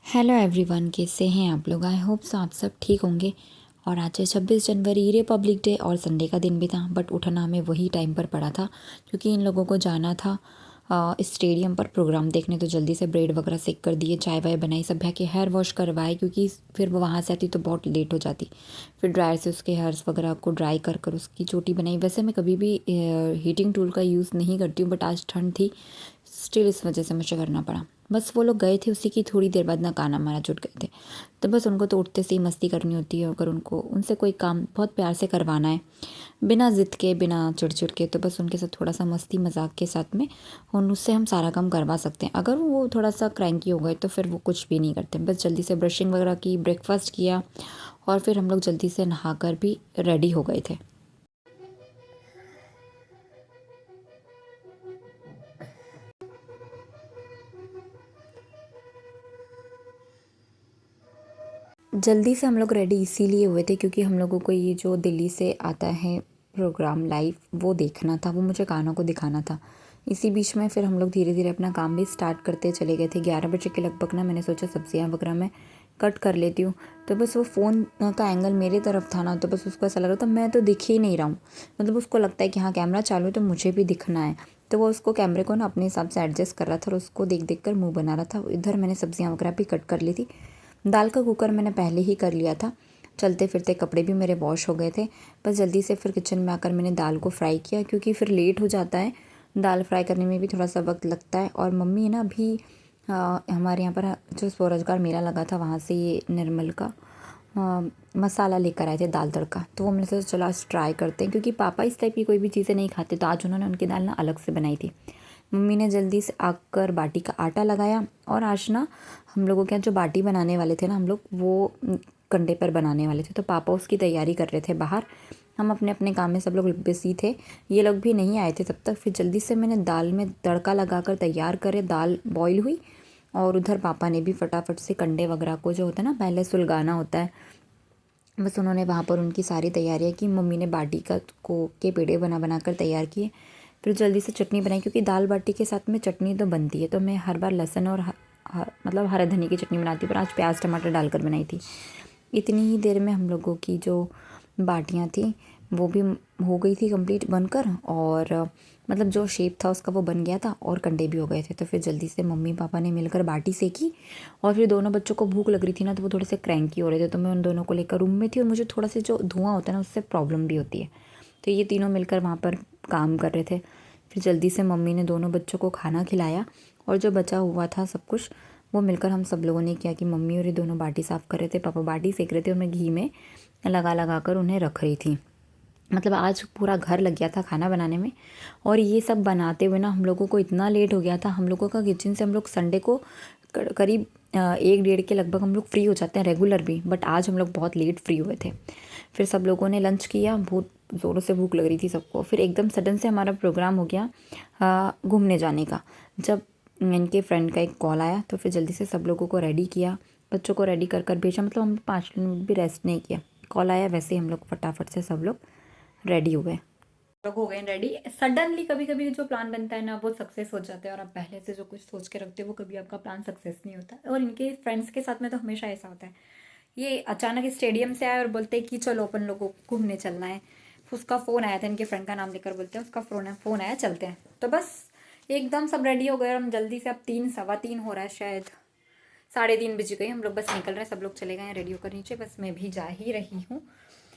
Hello everyone, कैसे हैं आप लोग। आई होप सो आप सब ठीक होंगे। और आज है 26 जनवरी, रिपब्लिक डे और संडे का दिन भी था, बट उठना हमें वही टाइम पर पड़ा था क्योंकि इन लोगों को जाना था स्टेडियम पर प्रोग्राम देखने। तो जल्दी से ब्रेड वगैरह सेक कर दिए, चाय वाय बनाई, सब भैया के हेयर वॉश करवाए क्योंकि फिर वो वहाँ से आती तो बहुत लेट हो जाती। फिर ड्रायर से उसके हेयर्स वगैरह को ड्राई कर कर उसकी चोटी बनाई। वैसे मैं कभी भी हीटिंग टूल का यूज़ नहीं करती हूँ, बट आज ठंड थी, स्टिल इस वजह से मुझे करना पड़ा। बस वो लोग गए थे, उसी की थोड़ी देर बाद ना काना मारा जुट गए थे। तो बस उनको तो उठते से ही मस्ती करनी होती है, अगर उनको उनसे कोई काम बहुत प्यार से करवाना है, बिना ज़िद के, बिना चिड़चिड़ के, तो बस उनके साथ थोड़ा सा मस्ती मजाक के साथ में उससे हम सारा काम करवा सकते हैं। अगर वो थोड़ा सा क्रैंकी हो गए तो फिर वो कुछ भी नहीं करते। बस जल्दी से ब्रशिंग वगैरह की, ब्रेकफास्ट किया और फिर हम लोग जल्दी से नहाकर भी रेडी हो गए थे। जल्दी से हम लोग रेडी इसीलिए हुए थे क्योंकि हम लोगों को ये जो दिल्ली से आता है प्रोग्राम लाइव, वो देखना था, वो मुझे कान्हा को दिखाना था। इसी बीच में फिर हम लोग धीरे धीरे अपना काम भी स्टार्ट करते चले गए थे। 11 बजे के लगभग ना मैंने सोचा सब्जियां वगैरह मैं कट कर लेती हूँ। तो बस वो फ़ोन का एंगल मेरी तरफ था ना, तो बस उसको ऐसा लग रहा था मैं तो दिख ही नहीं रहा हूँ। मतलब उसको लगता है कि हाँ कैमरा चालू है तो मुझे भी दिखना है। तो वो उसको कैमरे को ना अपने हिसाब से एडजस्ट कर रहा था और उसको देख देख कर मुँह बना रहा था। इधर मैंने सब्जियाँ वगैरह भी कट कर ली थी। दाल का कुकर मैंने पहले ही कर लिया था। चलते फिरते कपड़े भी मेरे वॉश हो गए थे। बस जल्दी से फिर किचन में आकर मैंने दाल को फ्राई किया क्योंकि फिर लेट हो जाता है, दाल फ्राई करने में भी थोड़ा सा वक्त लगता है। और मम्मी है ना अभी हमारे यहाँ पर जो स्वरोजगार मेला लगा था वहाँ से ये निर्मल का मसाला लेकर आए थे, दाल तड़का। तो वो मैंने सोचा चलो आज ट्राई करते हैं क्योंकि पापा इस टाइप की कोई भी चीज़ें नहीं खाते, तो आज उन्होंने उनकी दाल ना अलग से बनाई थी। मम्मी ने जल्दी से आकर बाटी का आटा लगाया और आज ना हम लोगों के यहाँ जो बाटी बनाने वाले थे ना, हम लोग वो कंडे पर बनाने वाले थे। तो पापा उसकी तैयारी कर रहे थे बाहर, हम अपने अपने काम में सब लोग बिजी थे। ये लोग भी नहीं आए थे तब तक। फिर जल्दी से मैंने दाल में तड़का लगाकर तैयार करे, दाल बॉईल हुई और उधर पापा ने भी फटाफट से कंडे वगैरह को जो होता है ना पहले सुलगाना होता है, बस उन्होंने वहाँ पर उनकी सारी तैयारियाँ की। मम्मी ने बाटी का को के पेड़े बना बना कर तैयार किए। फिर जल्दी से चटनी बनाई क्योंकि दाल बाटी के साथ में चटनी तो बनती है। तो मैं हर बार लहसुन और मतलब हरा धनिया की चटनी बनाती हूँ, पर आज प्याज टमाटर डालकर बनाई थी। इतनी ही देर में हम लोगों की जो बाटियाँ थी वो भी हो गई थी कंप्लीट बनकर, और मतलब जो शेप था उसका वो बन गया था और कंडे भी हो गए थे। तो फिर जल्दी से मम्मी पापा ने मिलकर बाटी सेकी। और फिर दोनों बच्चों को भूख लग रही थी ना, तो वो थोड़े से क्रैंकी हो रहे थे, तो मैं उन दोनों को लेकर रूम में थी। और मुझे थोड़ा सा जो धुआं होता है ना उससे प्रॉब्लम भी होती है। तो ये तीनों मिलकर वहाँ पर काम कर रहे थे। फिर जल्दी से मम्मी ने दोनों बच्चों को खाना खिलाया और जो बचा हुआ था सब कुछ वो मिलकर हम सब लोगों ने किया कि मम्मी और ये दोनों बाटी साफ़ कर रहे थे, पापा बाटी सेक रहे थे और मैं घी में लगा लगा कर उन्हें रख रही थी। मतलब आज पूरा घर लग गया था खाना बनाने में। और ये सब बनाते हुए ना हम लोगों को इतना लेट हो गया था। हम लोगों का किचन से हम लोग संडे को करीब 1 डेढ़ के लगभग हम लोग फ्री हो जाते हैं रेगुलर भी, बट आज हम लोग बहुत लेट फ्री हुए थे। फिर सब लोगों ने लंच किया, बहुत ज़ोरों से भूख लग रही थी सबको। फिर एकदम सडन से हमारा प्रोग्राम हो गया घूमने जाने का। जब इनके फ्रेंड का एक कॉल आया तो फिर जल्दी से सब लोगों को रेडी किया, बच्चों को रेडी कर कर भेजा। मतलब हम 5 मिनट भी रेस्ट नहीं किया, कॉल आया वैसे ही हम लोग फटाफट से सब लोग रेडी हुए। लोग हो गए रेडी। सडनली कभी कभी जो प्लान बनता है ना वो सक्सेस हो जाता है, और आप पहले से जो कुछ सोच के रखते हो वो कभी आपका प्लान सक्सेस नहीं होता। और इनके फ्रेंड्स के साथ में तो हमेशा ऐसा होता है, ये अचानक स्टेडियम से आए और बोलते हैं कि चलो अपन लोगों को घूमने चलना है। उसका फ़ोन आया था, इनके फ्रेंड का नाम लेकर बोलते हैं उसका फ़ोन आया चलते हैं। तो बस एकदम सब रेडी हो गए। हम जल्दी से, अब 3 सवा 3 हो रहा है शायद, 3:30 बज गई, हम लोग बस निकल रहे हैं, सब लोग चले गए हैं रेडी होकर नीचे, बस मैं भी जा ही रही हूँ।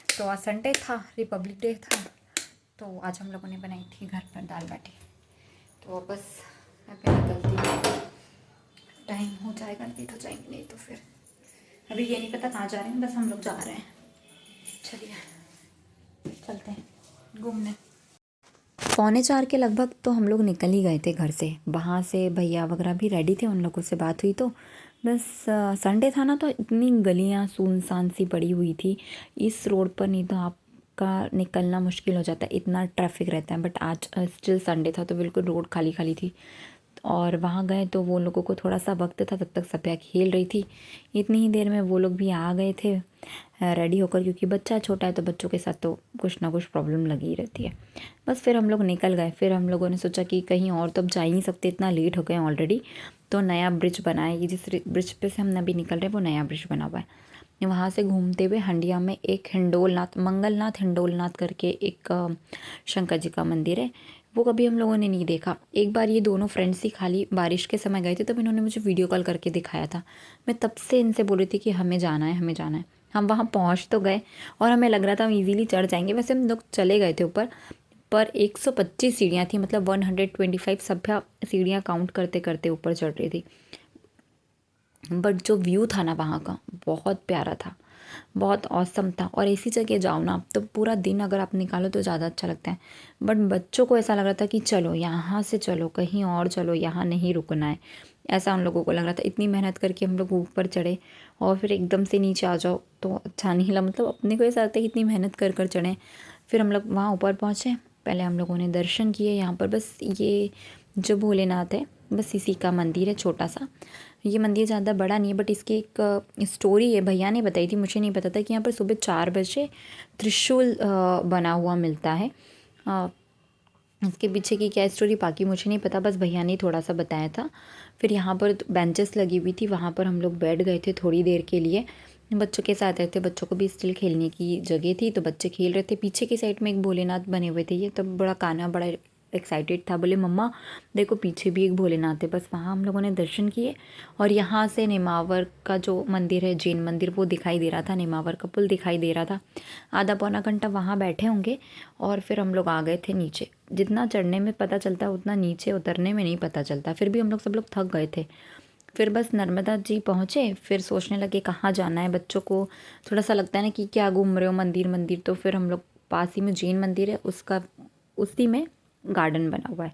तो आज संडे था, रिपब्लिक डे था, तो आज हम लोगों ने बनाई थी घर पर दाल बाटी। तो बस मैं फिर निकलती हूँ, टाइम हो जाएगा, लेट हो जाएंगे नहीं तो फिर अभी ये नहीं पता कहाँ जा रहे हैं, बस हम लोग जा रहे हैं। चलिए चलते हैं घूमने। 3:45 के लगभग तो हम लोग निकल ही गए थे घर से। वहाँ से भैया वगैरह भी रेडी थे, उन लोगों से बात हुई। तो बस संडे था ना, तो इतनी गलियाँ सुनसान सी पड़ी हुई थी इस रोड पर, नहीं तो आपका निकलना मुश्किल हो जाता है, इतना ट्रैफिक रहता है। बट आज स्टिल संडे था तो बिल्कुल रोड खाली खाली थी। और वहाँ गए तो वो लोगों को थोड़ा सा वक्त था, तब तक सभ्या खेल रही थी। इतनी ही देर में वो लोग भी आ गए थे रेडी होकर, क्योंकि बच्चा छोटा है तो बच्चों के साथ तो कुछ ना कुछ प्रॉब्लम लगी ही रहती है। बस फिर हम लोग निकल गए। फिर हम लोगों ने सोचा कि कहीं और तो अब जा ही नहीं सकते, इतना लेट हो गए ऑलरेडी, तो नया ब्रिज बना है, ये जिस ब्रिज पे से हम अभी निकल रहे हैं वो नया ब्रिज बना हुआ है। वहाँ से घूमते हुए हंडिया में एक हिंडोलनाथ, मंगलनाथ हिंडोलनाथ करके एक शंकर जी का मंदिर है, वो कभी हम लोगों ने नहीं देखा। एक बार ये दोनों फ्रेंड्स ही खाली बारिश के समय गए थे, तब इन्होंने मुझे वीडियो कॉल करके दिखाया था। मैं तब से इनसे बोल रही थी कि हमें जाना है, हमें जाना है। हम वहाँ पहुँच तो गए और हमें लग रहा था हम इजीली चढ़ जाएंगे। वैसे हम लोग चले गए थे ऊपर, पर 125 सीढ़ियाँ थी, मतलब 125 सभ्य सीढ़ियाँ काउंट करते करते ऊपर चढ़ रही थी। बट जो व्यू था ना वहाँ का, बहुत प्यारा था, बहुत औसम था। और ऐसी जगह जाओ ना तो पूरा दिन अगर आप निकालो तो ज़्यादा अच्छा लगता है। बट बच्चों को ऐसा लग रहा था कि चलो यहाँ से, चलो कहीं और चलो, यहाँ नहीं रुकना है, ऐसा उन लोगों को लग रहा था। इतनी मेहनत करके हम लोग ऊपर चढ़े और फिर एकदम से नीचे आ जाओ तो अच्छा नहीं लगा। मतलब अपने को ऐसा लगता है कि इतनी मेहनत कर कर चढ़ें। फिर हम लोग वहाँ ऊपर पहुँचे, पहले हम लोगों ने दर्शन किए। यहाँ पर बस ये जो भोलेनाथ है, बस इसी का मंदिर है, छोटा सा। ये मंदिर ज़्यादा बड़ा नहीं है, बट इसकी एक स्टोरी है, भैया ने बताई थी, मुझे नहीं पता था कि यहाँ पर सुबह 4 बजे त्रिशूल बना हुआ मिलता है। इसके पीछे की क्या स्टोरी बाकी मुझे नहीं पता, बस भैया ने थोड़ा सा बताया था। फिर यहाँ पर बेंचेस लगी हुई थी, वहाँ पर हम लोग बैठ गए थे थोड़ी देर के लिए। बच्चों के साथ रहते, बच्चों को भी स्टिल खेलने की जगह थी, तो बच्चे खेल रहे थे। पीछे की साइड में एक भोलेनाथ बने हुए थे, ये तब बड़ा कान्हा बड़ा एक्साइटेड था, बोले मम्मा देखो पीछे भी एक भोलेनाथ है। बस वहाँ हम लोगों ने दर्शन किए और यहाँ से नेमावर का जो मंदिर है, जैन मंदिर, वो दिखाई दे रहा था, नेमावर का पुल दिखाई दे रहा था। आधा पौना घंटा वहाँ बैठे होंगे और फिर हम लोग आ गए थे नीचे। जितना चढ़ने में पता चलता है उतना नीचे उतरने में नहीं पता चलता। फिर भी हम लोग सब लोग थक गए थे। फिर बस नर्मदा जी पहुँचे, फिर सोचने लगे कहाँ जाना है। बच्चों को थोड़ा सा लगता है ना कि क्या घूम रहे हो, मंदिर मंदिर। तो फिर हम लोग, पास ही में जैन मंदिर है, उसका उसी में गार्डन बना हुआ है,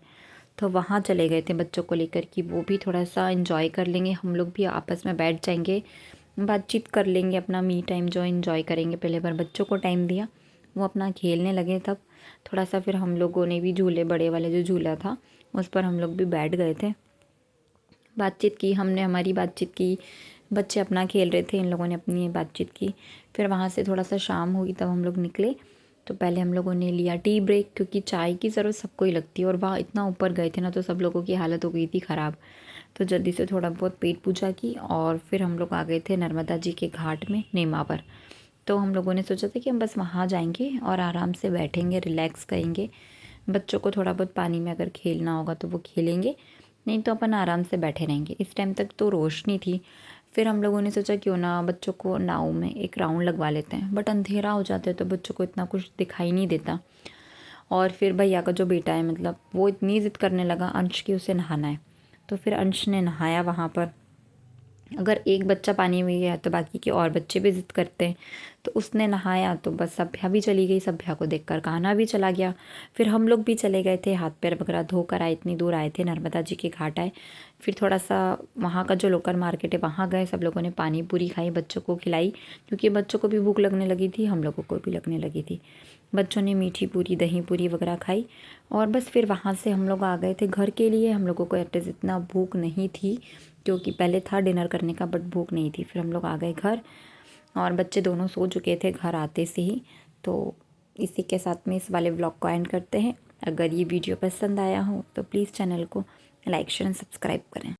तो वहाँ चले गए थे बच्चों को लेकर कि वो भी थोड़ा सा इन्जॉय कर लेंगे। हम लोग भी आपस में बैठ जाएंगे, बातचीत कर लेंगे, अपना मी टाइम जो इन्जॉय करेंगे। पहले बार बच्चों को टाइम दिया, वो अपना खेलने लगे। तब थोड़ा सा फिर हम लोगों ने भी झूले, बड़े वाले जो झूला था उस पर हम लोग भी बैठ गए थे, बातचीत की, हमने हमारी बातचीत की, बच्चे अपना खेल रहे थे, इन लोगों ने अपनी बातचीत की। फिर वहाँ से थोड़ा सा शाम हुई तब हम लोग निकले। तो पहले हम लोगों ने लिया टी ब्रेक, क्योंकि चाय की ज़रूरत सबको ही लगती है और वहाँ इतना ऊपर गए थे ना तो सब लोगों की हालत हो गई थी ख़राब। तो जल्दी से थोड़ा बहुत पेट पूजा की और फिर हम लोग आ गए थे नर्मदा जी के घाट में, नेमावर। तो हम लोगों ने सोचा था कि हम बस वहाँ जाएंगे और आराम से बैठेंगे, रिलैक्स करेंगे। बच्चों को थोड़ा बहुत पानी में अगर खेलना होगा तो वो खेलेंगे, नहीं तो अपन आराम से बैठे रहेंगे। इस टाइम तक तो रोशनी थी। फिर हम लोगों ने सोचा क्यों ना बच्चों को नाव में एक राउंड लगवा लेते हैं, बट अंधेरा हो जाता है तो बच्चों को इतना कुछ दिखाई नहीं देता। और फिर भैया का जो बेटा है, मतलब वो इतनी ज़िद करने लगा अंश की उसे नहाना है, तो फिर अंश ने नहाया वहाँ पर। अगर एक बच्चा पानी में गया तो बाकी के और बच्चे भी ज़िद करते हैं, तो उसने नहाया तो बस सभ्या भी चली गई, सभ्या को देखकर कान्हा भी चला गया। फिर हम लोग भी चले गए थे, हाथ पैर वगैरह धोकर आए, इतनी दूर आए थे, नर्मदा जी के घाट आए। फिर थोड़ा सा वहाँ का जो लोकल मार्केट है वहाँ गए, सब लोगों ने पानी पूरी खाई, बच्चों को खिलाई, क्योंकि बच्चों को भी भूख लगने लगी थी, हम लोगों को भी लगने लगी थी। बच्चों ने मीठी पूरी, दही पूरी वगैरह खाई और बस फिर वहाँ से हम लोग आ गए थे घर के लिए। हम लोगों को एटलीस्ट इतना भूख नहीं थी, क्योंकि पहले था डिनर करने का, बट भूख नहीं थी। फिर हम लोग आ गए घर और बच्चे दोनों सो चुके थे घर आते से ही। तो इसी के साथ में इस वाले व्लॉग को एंड करते हैं। अगर ये वीडियो पसंद आया हो तो प्लीज़ चैनल को लाइक शेयर एंड सब्सक्राइब करें।